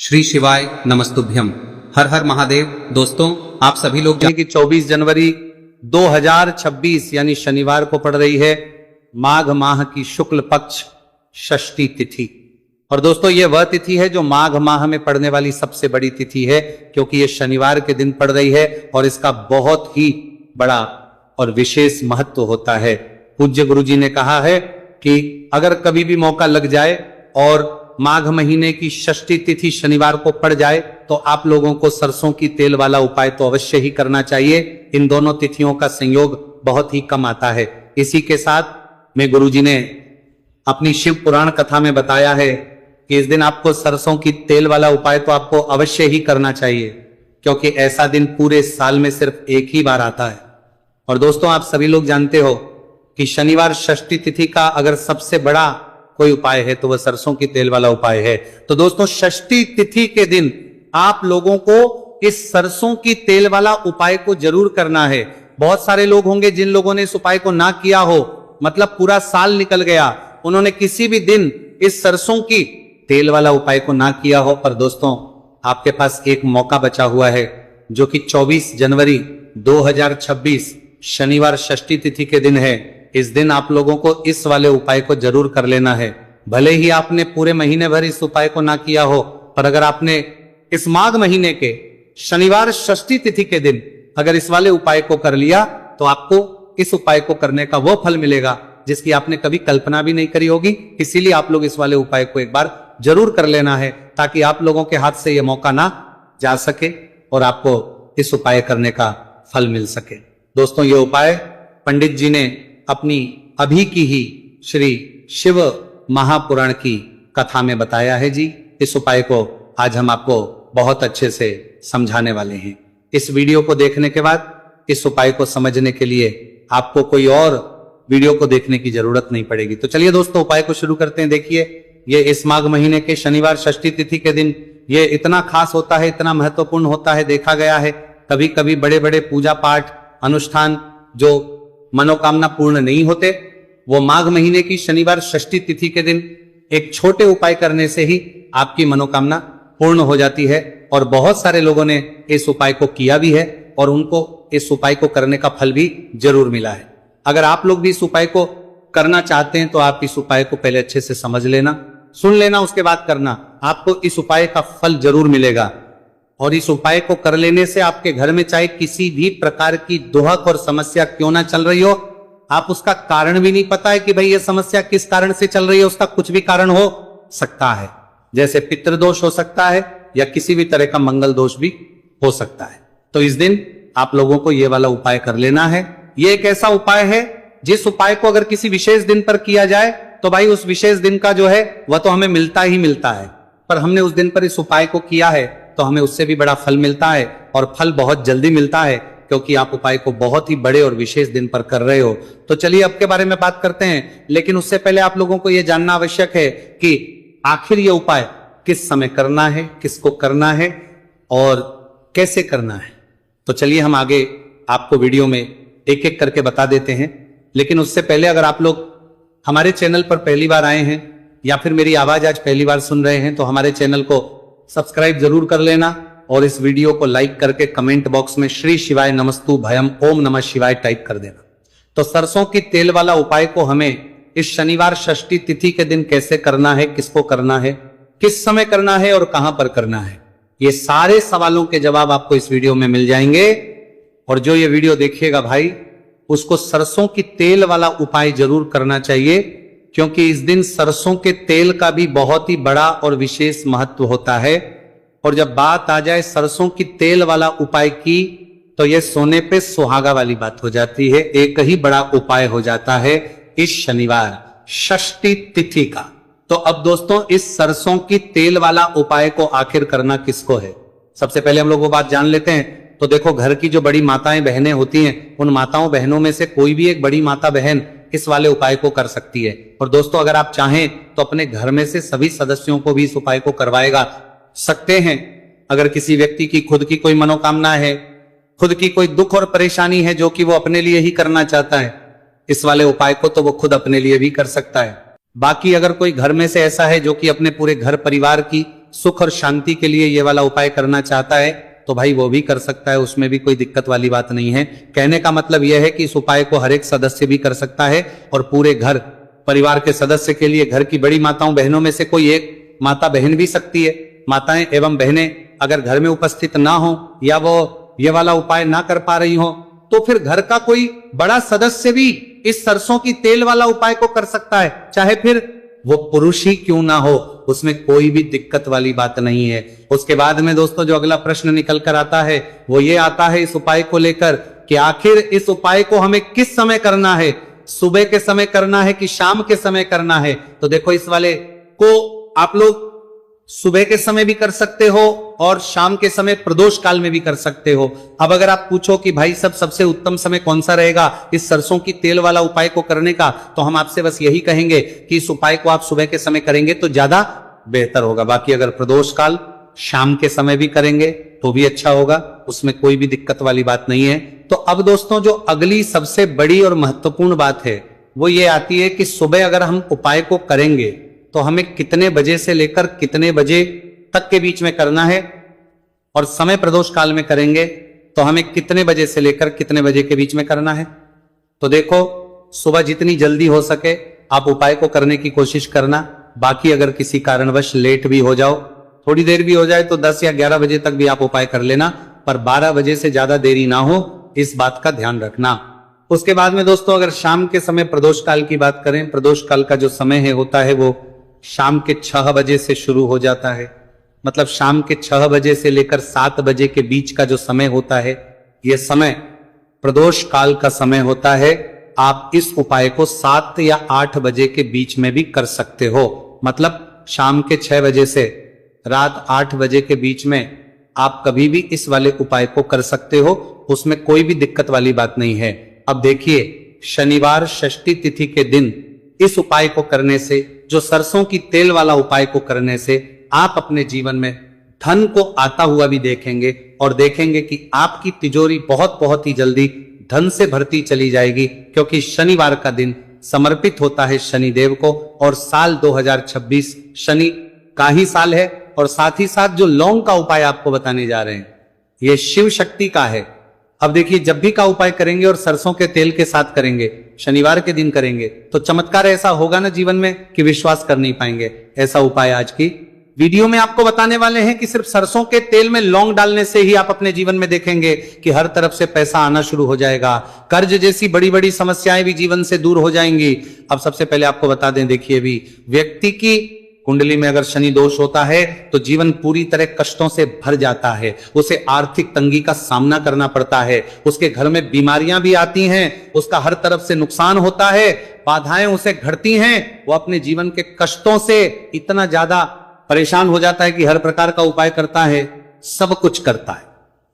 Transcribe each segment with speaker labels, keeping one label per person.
Speaker 1: श्री शिवाय नमस्तुभ्यम। हर हर महादेव। दोस्तों, आप सभी लोग जानते हैं कि 24 जनवरी 2026 यानी शनिवार को पड़ रही है माघ माह की शुक्ल पक्ष षष्ठी तिथि। और दोस्तों, ये वह तिथि है जो माघ माह में पड़ने वाली सबसे बड़ी तिथि है, क्योंकि ये शनिवार के दिन पड़ रही है और इसका बहुत ही बड़ा और विशेष महत्व होता है। पूज्य गुरु जी ने कहा है कि अगर कभी भी मौका लग जाए और माघ महीने की षष्ठी तिथि शनिवार को पड़ जाए तो आप लोगों को सरसों की तेल वाला उपाय तो अवश्य ही करना चाहिए। इन दोनों तिथियों का संयोग बहुत ही कम आता है। इसी के साथ में गुरुजी ने अपनी शिव पुराण कथा में बताया है कि इस दिन आपको सरसों की तेल वाला उपाय तो आपको अवश्य ही करना चाहिए, क्योंकि ऐसा दिन पूरे साल में सिर्फ एक ही बार आता है। और दोस्तों, आप सभी लोग जानते हो कि शनिवार षष्ठी तिथि का अगर सबसे बड़ा कोई उपाय है तो वह सरसों की तेल वाला उपाय है। तो दोस्तों, षष्ठी तिथि के दिन आप लोगों को इस सरसों की तेल वाला उपाय को जरूर करना है। बहुत सारे लोग होंगे जिन लोगों ने इस उपाय को ना किया हो, मतलब पूरा साल निकल गया, उन्होंने किसी भी दिन इस सरसों की तेल वाला उपाय को ना किया हो। पर दोस्तों, आपके पास एक मौका बचा हुआ है, जो कि 24 जनवरी 2026 शनिवार षष्ठी तिथि के दिन है। इस दिन आप लोगों को इस वाले उपाय को जरूर कर लेना है। भले ही आपने पूरे महीने भर इस उपाय को ना किया हो, पर अगर आपने इस माघ महीने के शनिवार षष्ठी तिथि के दिन अगर इस वाले उपाय को कर लिया तो आपको इस उपाय को करने का वो फल मिलेगा जिसकी आपने कभी कल्पना भी नहीं करी होगी। इसीलिए आप लोग इस वाले उपाय को एक बार जरूर कर लेना है, ताकि आप लोगों के हाथ से यह मौका ना जा सके और आपको इस उपाय करने का फल मिल सके। दोस्तों, ये उपाय पंडित जी ने अपनी अभी की ही श्री शिव महापुराण की कथा में बताया है जी। इस उपाय को आज हम आपको बहुत अच्छे से समझाने वाले हैं। इस वीडियो को देखने के बाद इस उपाय को समझने के लिए आपको कोई और वीडियो को देखने की जरूरत नहीं पड़ेगी। तो चलिए दोस्तों, उपाय को शुरू करते हैं। देखिए, ये इस माघ महीने के शनिवार षष्ठी तिथि के दिन ये इतना खास होता है, इतना महत्वपूर्ण होता है। देखा गया है कभी कभी बड़े बड़े पूजा पाठ अनुष्ठान जो मनोकामना पूर्ण नहीं होते, वो माघ महीने की शनिवार षष्ठी तिथि के दिन एक छोटे उपाय करने से ही आपकी मनोकामना पूर्ण हो जाती है। और बहुत सारे लोगों ने इस उपाय को किया भी है और उनको इस उपाय को करने का फल भी जरूर मिला है। अगर आप लोग भी इस उपाय को करना चाहते हैं तो आप इस उपाय को पहले अच्छे से समझ लेना, सुन लेना, उसके बाद करना। आपको इस उपाय का फल जरूर मिलेगा। और इस उपाय को कर लेने से आपके घर में चाहे किसी भी प्रकार की दुहक और समस्या क्यों ना चल रही हो, आप उसका कारण भी नहीं पता है कि भाई ये समस्या किस कारण से चल रही है, उसका कुछ भी कारण हो सकता है। जैसे पितृदोष हो सकता है या किसी भी तरह का मंगल दोष भी हो सकता है। तो इस दिन आप लोगों को ये वाला उपाय कर लेना है। ये एक ऐसा उपाय है जिस उपाय को अगर किसी विशेष दिन पर किया जाए तो भाई उस विशेष दिन का जो है वह तो हमें मिलता ही मिलता है। पर हमने उस दिन पर इस उपाय को किया है तो हमें उससे भी बड़ा फल मिलता है, और फल बहुत जल्दी मिलता है, क्योंकि आप उपाय को बहुत ही बड़े और विशेष दिन पर कर रहे हो। तो चलिए अब के बारे में बात करते हैं, लेकिन उससे पहले आप लोगों को यह जानना आवश्यक है कि आखिर यह उपाय किस समय करना है, किसको करना है और कैसे करना है। तो चलिए हम आगे आपको वीडियो में एक एक करके बता देते हैं। लेकिन उससे पहले अगर आप लोग हमारे चैनल पर पहली बार आए हैं या फिर मेरी आवाज आज पहली बार सुन रहे हैं तो हमारे चैनल को सब्सक्राइब जरूर कर लेना और इस वीडियो को लाइक करके कमेंट बॉक्स में श्री शिवाय नमस्तु भयम ओम नमः शिवाय टाइप कर देना। तो सरसों की तेल वाला उपाय को हमें इस शनिवार षष्ठी तिथि के दिन कैसे करना है, किसको करना है, किस समय करना है और कहां पर करना है, ये सारे सवालों के जवाब आपको इस वीडियो में मिल जाएंगे। और जो ये वीडियो देखिएगा भाई, उसको सरसों की तेल वाला उपाय जरूर करना चाहिए, क्योंकि इस दिन सरसों के तेल का भी बहुत ही बड़ा और विशेष महत्व होता है। और जब बात आ जाए सरसों की तेल वाला उपाय की, तो यह सोने पे सुहागा वाली बात हो जाती है। एक ही बड़ा उपाय हो जाता है इस शनिवार षष्ठी तिथि का। तो अब दोस्तों, इस सरसों की तेल वाला उपाय को आखिर करना किसको है, सबसे पहले हम लोग वो बात जान लेते हैं। तो देखो, घर की जो बड़ी माताएं बहनें होती हैं, उन माताओं बहनों में से कोई भी एक बड़ी माता बहन इस वाले उपाय को कर सकती है। और दोस्तों, अगर आप चाहें तो अपने घर में से सभी सदस्यों को भी इस उपाय को करवाएगा सकते हैं। अगर किसी व्यक्ति की खुद की कोई मनोकामना है, खुद की कोई दुख और परेशानी है जो कि वो अपने लिए ही करना चाहता है इस वाले उपाय को, तो वो खुद अपने लिए भी कर सकता है। बाकी अगर कोई घर में से ऐसा है जो कि अपने पूरे घर परिवार की सुख और शांति के लिए ये वाला उपाय करना चाहता है तो भाई वो भी कर सकता है, उसमें भी कोई दिक्कत वाली बात नहीं है। कहने का मतलब यह है कि इस उपाय को हर एक सदस्य भी कर सकता है और पूरे घर परिवार के सदस्य के लिए, घर की बड़ी माताओं बहनों में से कोई एक माता बहन भी सकती है। माताएं एवं बहनें अगर घर में उपस्थित ना हो या वो ये वाला उपाय ना कर पा रही हो तो फिर घर का कोई बड़ा सदस्य भी इस सरसों की तेल वाला उपाय को कर सकता है, चाहे फिर वो पुरुष ही क्यों ना हो, उसमें कोई भी दिक्कत वाली बात नहीं है। उसके बाद में दोस्तों जो अगला प्रश्न निकल कर आता है वो ये आता है इस उपाय को लेकर कि आखिर इस उपाय को हमें किस समय करना है, सुबह के समय करना है कि शाम के समय करना है। तो देखो इस वाले को आप लोग सुबह के समय भी कर सकते हो और शाम के समय प्रदोष काल में भी कर सकते हो। अब अगर आप पूछो कि भाई सबसे उत्तम समय कौन सा रहेगा इस सरसों की तेल वाला उपाय को करने का, तो हम आपसे बस यही कहेंगे कि इस उपाय को आप सुबह के समय करेंगे तो ज्यादा बेहतर होगा। बाकी अगर प्रदोष काल शाम के समय भी करेंगे तो भी अच्छा होगा, उसमें कोई भी दिक्कत वाली बात नहीं है। तो अब दोस्तों जो अगली सबसे बड़ी और महत्वपूर्ण बात है वो ये आती है कि सुबह अगर हम उपाय को करेंगे तो हमें कितने बजे से लेकर कितने बजे तक के बीच में करना है, और समय प्रदोष काल में करेंगे तो हमें कितने बजे से लेकर कितने बजे के बीच में करना है। तो देखो सुबह जितनी जल्दी हो सके आप उपाय को करने की कोशिश करना। बाकी अगर किसी कारणवश लेट भी हो जाओ, थोड़ी देर भी हो जाए तो 10 या 11 बजे तक भी आप उपाय कर लेना, पर 12 बजे से ज्यादा देरी ना हो, इस बात का ध्यान रखना। उसके बाद में दोस्तों अगर शाम के समय प्रदोष काल की बात करें, प्रदोष काल का जो समय है होता है वो शाम के 6 बजे से शुरू हो जाता है। मतलब शाम के 6 बजे से लेकर 7 बजे के बीच का जो समय होता है यह समय प्रदोष काल का समय होता है। आप इस उपाय को 7 या 8 बजे के बीच में भी कर सकते हो। मतलब शाम के 6 बजे से रात 8 बजे के बीच में आप कभी भी इस वाले उपाय को कर सकते हो, उसमें कोई भी दिक्कत वाली बात नहीं है। अब देखिए शनिवार षष्ठी तिथि के दिन इस उपाय को करने से, जो सरसों की तेल वाला उपाय को करने से आप अपने जीवन में धन को आता हुआ भी देखेंगे और देखेंगे कि आपकी तिजोरी बहुत ही जल्दी धन से भरती चली जाएगी, क्योंकि शनिवार का दिन समर्पित होता है शनिदेव को और साल 2026 शनि का ही साल है। और साथ ही साथ जो लौंग का उपाय आपको बताने जा रहे हैं यह शिव शक्ति का है। अब देखिए जब भी का उपाय करेंगे और सरसों के तेल के साथ करेंगे, शनिवार के दिन करेंगे, तो चमत्कार ऐसा होगा ना जीवन में कि विश्वास कर नहीं पाएंगे। ऐसा उपाय आज की वीडियो में आपको बताने वाले हैं कि सिर्फ सरसों के तेल में लौंग डालने से ही आप अपने जीवन में देखेंगे कि हर तरफ से पैसा आना शुरू हो जाएगा, कर्ज जैसी बड़ी बड़ी समस्याएं भी जीवन से दूर हो जाएंगी। अब सबसे पहले आपको बता दें, देखिए भी व्यक्ति की कुंडली में अगर शनि दोष होता है तो जीवन पूरी तरह कष्टों से भर जाता है, उसे आर्थिक तंगी का सामना करना पड़ता है, उसके घर में बीमारियां भी आती हैं, उसका हर तरफ से नुकसान होता है, बाधाएं उसे घटती हैं, वो अपने जीवन के कष्टों से इतना ज्यादा परेशान हो जाता है कि हर प्रकार का उपाय करता है, सब कुछ करता है।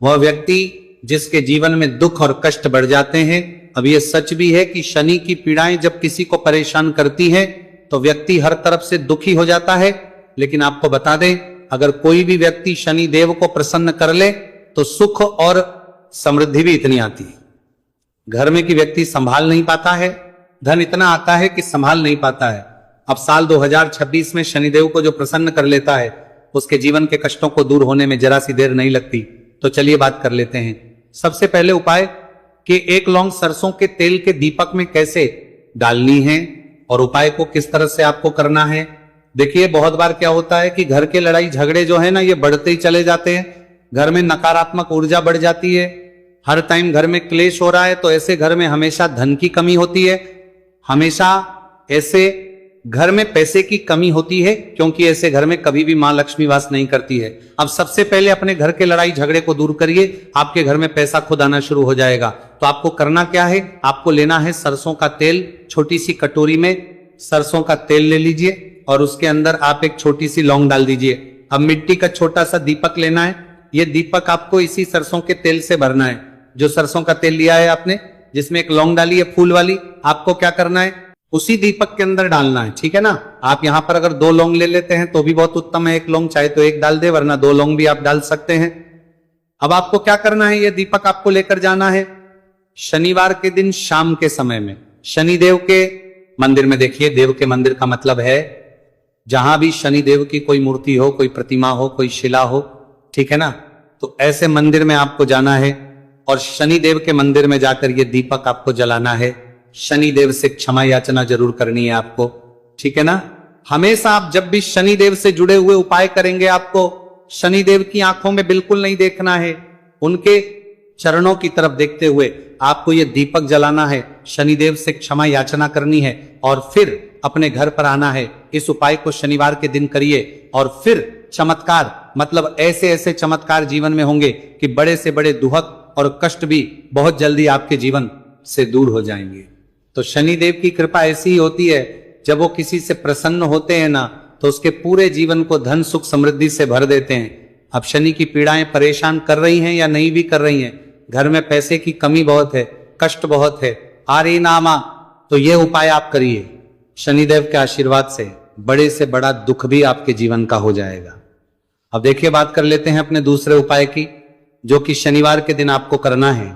Speaker 1: वह व्यक्ति जिसके जीवन में दुख और कष्ट बढ़ जाते हैं। अब यह सच भी है कि शनि की पीड़ाएं जब किसी को परेशान करती है तो व्यक्ति हर तरफ से दुखी हो जाता है। लेकिन आपको बता दें, अगर कोई भी व्यक्ति शनि देव को प्रसन्न कर ले तो सुख और समृद्धि भी इतनी आती है। घर में कि व्यक्ति संभाल नहीं पाता है, धन इतना आता है कि संभाल नहीं पाता है। अब साल 2026 में शनिदेव को जो प्रसन्न कर लेता है उसके जीवन के कष्टों को दूर होने में जरा सी देर नहीं लगती। तो चलिए बात कर लेते हैं। सबसे पहले उपाय कि 1 लौंग सरसों के तेल के दीपक में कैसे डालनी है और उपाय को किस तरह से आपको करना है। देखिए बहुत बार क्या होता है कि घर के लड़ाई झगड़े जो है ना ये बढ़ते ही चले जाते हैं, घर में नकारात्मक ऊर्जा बढ़ जाती है, हर टाइम घर में क्लेश हो रहा है, तो ऐसे घर में हमेशा धन की कमी होती है, हमेशा ऐसे घर में पैसे की कमी होती है, क्योंकि ऐसे घर में कभी भी मां लक्ष्मी वास नहीं करती है। अब सबसे पहले अपने घर के लड़ाई झगड़े को दूर करिए, आपके घर में पैसा खुद आना शुरू हो जाएगा। तो आपको करना क्या है, आपको लेना है सरसों का तेल। छोटी सी कटोरी में सरसों का तेल ले लीजिए और उसके अंदर आप एक छोटी सी लौंग डाल दीजिए। अब मिट्टी का छोटा सा दीपक लेना है, यह दीपक आपको इसी सरसों के तेल से भरना है। जो सरसों का तेल लिया है आपने, जिसमें एक लौंग डाली है फूल वाली, आपको क्या करना है, उसी दीपक के अंदर डालना है, ठीक है ना। आप यहां पर अगर 2 लौंग ले लेते हैं तो भी बहुत उत्तम है, 1 लौंग चाहे तो 1 डाल दे, वरना 2 लौंग भी आप डाल सकते हैं। अब आपको क्या करना है, यह दीपक आपको लेकर जाना है शनिवार के दिन शाम के समय में शनिदेव के मंदिर में। देखिए देव के मंदिर का मतलब है जहां भी शनिदेव की कोई मूर्ति हो, कोई प्रतिमा हो, कोई शिला हो, ठीक है ना, तो ऐसे मंदिर में आपको जाना है और शनिदेव के मंदिर में जाकर ये दीपक आपको जलाना है। शनिदेव से क्षमा याचना जरूर करनी है आपको, ठीक है ना। हमेशा आप जब भी शनिदेव से जुड़े हुए उपाय करेंगे, आपको शनिदेव की आंखों में बिल्कुल नहीं देखना है, उनके चरणों की तरफ देखते हुए आपको ये दीपक जलाना है, शनिदेव से क्षमा याचना करनी है और फिर अपने घर पर आना है। इस उपाय को शनिवार के दिन करिए और फिर चमत्कार, मतलब ऐसे ऐसे चमत्कार जीवन में होंगे कि बड़े से बड़े दुहक और कष्ट भी बहुत जल्दी आपके जीवन से दूर हो जाएंगे। तो शनिदेव की कृपा ऐसी ही होती है, जब वो किसी से प्रसन्न होते हैं ना, तो उसके पूरे जीवन को धन सुख समृद्धि से भर देते हैं। अब शनि की पीड़ाएं परेशान कर रही हैं या नहीं भी कर रही हैं, घर में पैसे की कमी बहुत है, कष्ट बहुत है, आरी नामा, तो ये उपाय आप करिए, शनिदेव के आशीर्वाद से बड़े से बड़ा दुख भी आपके जीवन का हो जाएगा। अब देखिए, बात कर लेते हैं अपने दूसरे उपाय की, जो कि शनिवार के दिन आपको करना है।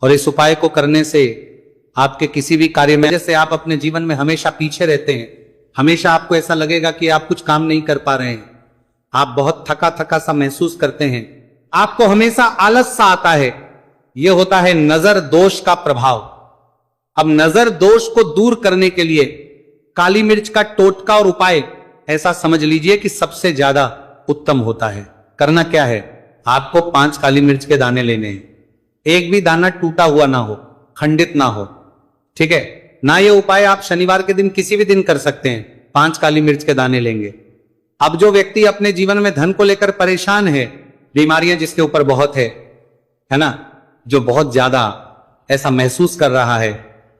Speaker 1: और इस उपाय को करने से आपके किसी भी कार्य में, जैसे आप अपने जीवन में हमेशा पीछे रहते हैं, हमेशा आपको ऐसा लगेगा कि आप कुछ काम नहीं कर पा रहे हैं, आप बहुत थका थका सा महसूस करते हैं, आपको हमेशा आलस सा आता है, यह होता है नजर दोष का प्रभाव। अब नजर दोष को दूर करने के लिए काली मिर्च का टोटका और उपाय ऐसा समझ लीजिए कि सबसे ज्यादा उत्तम होता है। करना क्या है, आपको 5 काली मिर्च के दाने लेने हैं, एक भी दाना टूटा हुआ ना हो, खंडित ना हो, ठीक है ना। ये उपाय आप शनिवार के दिन किसी भी दिन कर सकते हैं। 5 काली मिर्च के दाने लेंगे। अब जो व्यक्ति अपने जीवन में धन को लेकर परेशान है, बीमारियां जिसके ऊपर बहुत है ना, जो बहुत ज्यादा ऐसा महसूस कर रहा है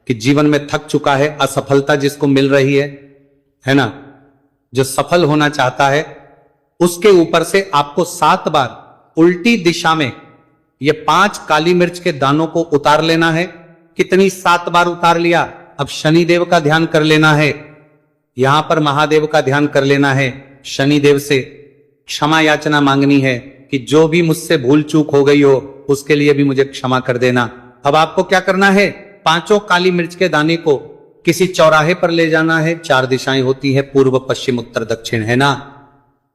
Speaker 1: कि जीवन में थक चुका है, असफलता जिसको मिल रही है ना, जो सफल होना चाहता है, उसके ऊपर से आपको 7 बार उल्टी दिशा में ये 5 काली मिर्च के दानों को उतार लेना है। कितनी? 7 बार उतार लिया। अब शनिदेव का ध्यान कर लेना है, यहां पर महादेव का ध्यान कर लेना है, शनिदेव से क्षमा याचना मांगनी है कि जो भी मुझसे भूल चूक हो गई हो उसके लिए भी मुझे क्षमा कर देना। अब आपको क्या करना है, 5 काली मिर्च के दाने को किसी चौराहे पर ले जाना है। 4 दिशाएं होती है, पूर्व पश्चिम उत्तर दक्षिण, है ना।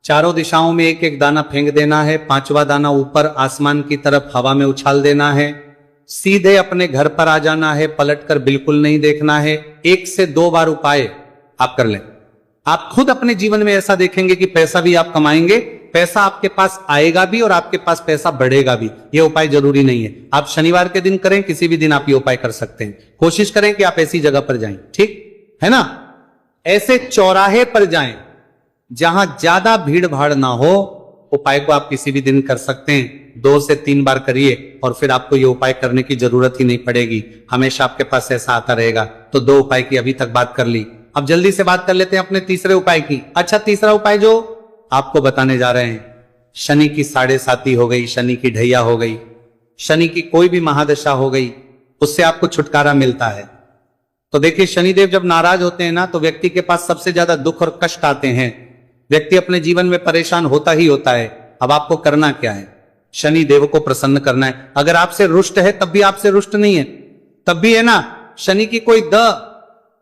Speaker 1: चारों दिशाओं में एक एक दाना फेंक देना है। 5वां दाना ऊपर आसमान की तरफ हवा में उछाल देना है। सीधे अपने घर पर आ जाना है, पलटकर बिल्कुल नहीं देखना है। 1 से 2 बार उपाय आप कर लें। आप खुद अपने जीवन में ऐसा देखेंगे कि पैसा भी आप कमाएंगे, पैसा आपके पास आएगा भी और आपके पास पैसा बढ़ेगा भी। ये उपाय जरूरी नहीं है, आप शनिवार के दिन करें, किसी भी दिन आप ये उपाय कर सकते हैं। कोशिश करें कि आप ऐसी जगह पर जाएं, ठीक है ना। ऐसे चौराहे पर जाएं जहां ज्यादा भीड़ भाड़ ना हो। उपाय को आप किसी भी दिन कर सकते हैं, 2 से 3 बार करिए और फिर आपको ये उपाय करने की जरूरत ही नहीं पड़ेगी, हमेशा आपके पास ऐसा आता रहेगा। तो 2 उपाय की अभी तक बात कर ली। अब जल्दी से बात कर लेते हैं अपने तीसरे उपाय की। अच्छा, तीसरा उपाय जो आपको बताने जा रहे हैं, शनि की 7.5 हो गई, शनि की ढैया हो गई, शनि की कोई भी महादशा हो गई, उससे आपको छुटकारा मिलता है। तो देखिए, शनिदेव जब नाराज होते हैं ना, तो व्यक्ति के पास सबसे ज्यादा दुख और कष्ट आते हैं। व्यक्ति अपने जीवन में परेशान होता ही होता है। अब आपको करना क्या है, शनि देव को प्रसन्न करना है। अगर आपसे रुष्ट है तब भी आपसे रुष्ट नहीं है, तब भी है ना, शनि की कोई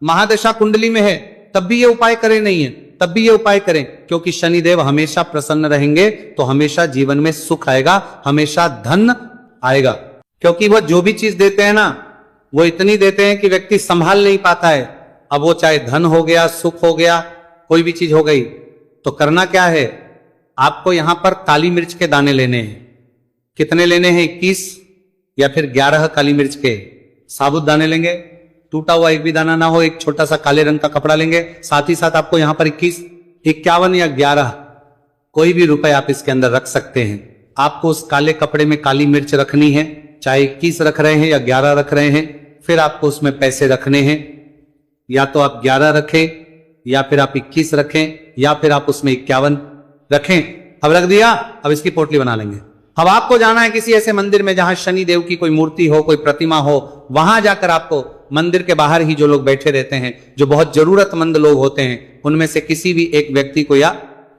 Speaker 1: महादशा कुंडली में है तब भी ये उपाय करें, नहीं है तब भी ये उपाय करें, क्योंकि शनिदेव हमेशा प्रसन्न रहेंगे तो हमेशा जीवन में सुख आएगा, हमेशा धन आएगा। क्योंकि वह जो भी चीज देते हैं ना, वो इतनी देते हैं कि व्यक्ति संभाल नहीं पाता है। अब वो चाहे धन हो गया, सुख हो गया, कोई भी चीज हो गई। तो करना क्या है, आपको यहां पर काली मिर्च के दाने लेने हैं। कितने लेने हैं, 21 या फिर 11 काली मिर्च के साबुत दाने लेंगे। टूटा हुआ एक भी दाना ना हो, एक छोटा सा काले रंग का कपड़ा लेंगे। साथ ही साथ आपको यहां पर 21, 51 या 11 कोई भी रुपए आप इसके अंदर रख सकते हैं। आपको उस काले कपड़े में काली मिर्च रखनी है, चाहे 21 रख रहे हैं या 11 रख रहे हैं। फिर आपको उसमें पैसे रखने हैं, या तो आप 11 रखें या फिर आप 21 रखें या फिर आप उसमें 51 रखें। अब रख दिया, अब इसकी पोटली बना लेंगे। अब आपको जाना है किसी ऐसे मंदिर में जहां शनि देव की कोई मूर्ति हो, कोई प्रतिमा हो। वहां जाकर आपको मंदिर के बाहर ही जो लोग बैठे रहते हैं, जो बहुत जरूरतमंद लोग होते हैं, उनमें से किसी भी एक व्यक्ति को या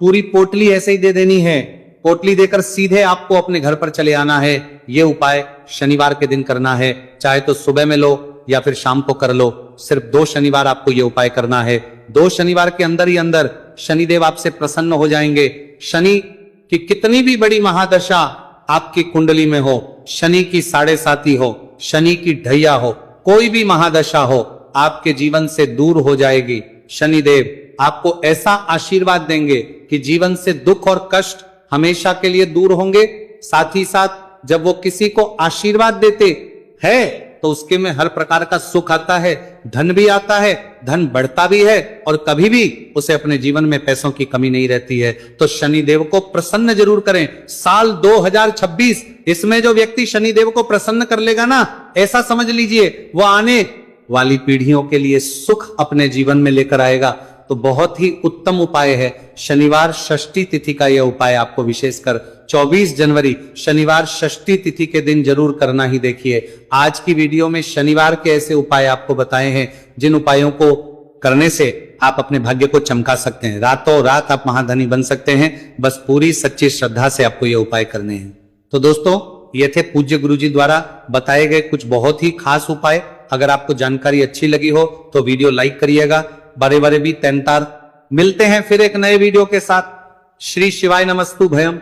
Speaker 1: पूरी पोटली ऐसे ही दे देनी है। पोटली देकर सीधे आपको अपने घर पर चले आना है। यह उपाय शनिवार के दिन करना है, चाहे तो सुबह में लो या फिर शाम को कर लो। सिर्फ 2 शनिवार आपको यह उपाय करना है। 2 शनिवार के अंदर ही अंदर शनिदेव आपसे प्रसन्न हो जाएंगे। शनि की कितनी भी बड़ी महादशा आपकी कुंडली में हो, शनि की 7.5 हो, शनि की ढैया हो, कोई भी महादशा हो, आपके जीवन से दूर हो जाएगी। शनिदेव आपको ऐसा आशीर्वाद देंगे कि जीवन से दुख और कष्ट हमेशा के लिए दूर होंगे। साथ ही साथ जब वो किसी को आशीर्वाद देते हैं तो उसके में हर प्रकार का सुख आता है, धन भी आता है, धन बढ़ता भी है और कभी भी उसे अपने जीवन में पैसों की कमी नहीं रहती है। तो शनिदेव को प्रसन्न जरूर करें। साल 2026 इसमें जो व्यक्ति शनिदेव को प्रसन्न कर लेगा ना, ऐसा समझ लीजिए वो आने वाली पीढ़ियों के लिए सुख अपने जीवन में लेकर आएगा। तो बहुत ही उत्तम उपाय है। शनिवार षष्ठी तिथि का यह उपाय आपको विशेषकर 24 जनवरी शनिवार षष्ठी तिथि के दिन जरूर करना ही देखिए। आज की वीडियो में शनिवार के ऐसे उपाय आपको बताए हैं जिन उपायों को करने से आप अपने भाग्य को चमका सकते हैं। रातों रात आप महाधनी बन सकते हैं। बस पूरी सच्ची श्रद्धा से आपको ये उपाय करने हैं। तो दोस्तों, ये थे पूज्य गुरुजी द्वारा बताए गए कुछ बहुत ही खास उपाय। अगर आपको जानकारी अच्छी लगी हो तो वीडियो लाइक करिएगा। बड़े बड़े भी तैनतार। मिलते हैं फिर एक नए वीडियो के साथ। श्री शिवाय नमस्तु भयम।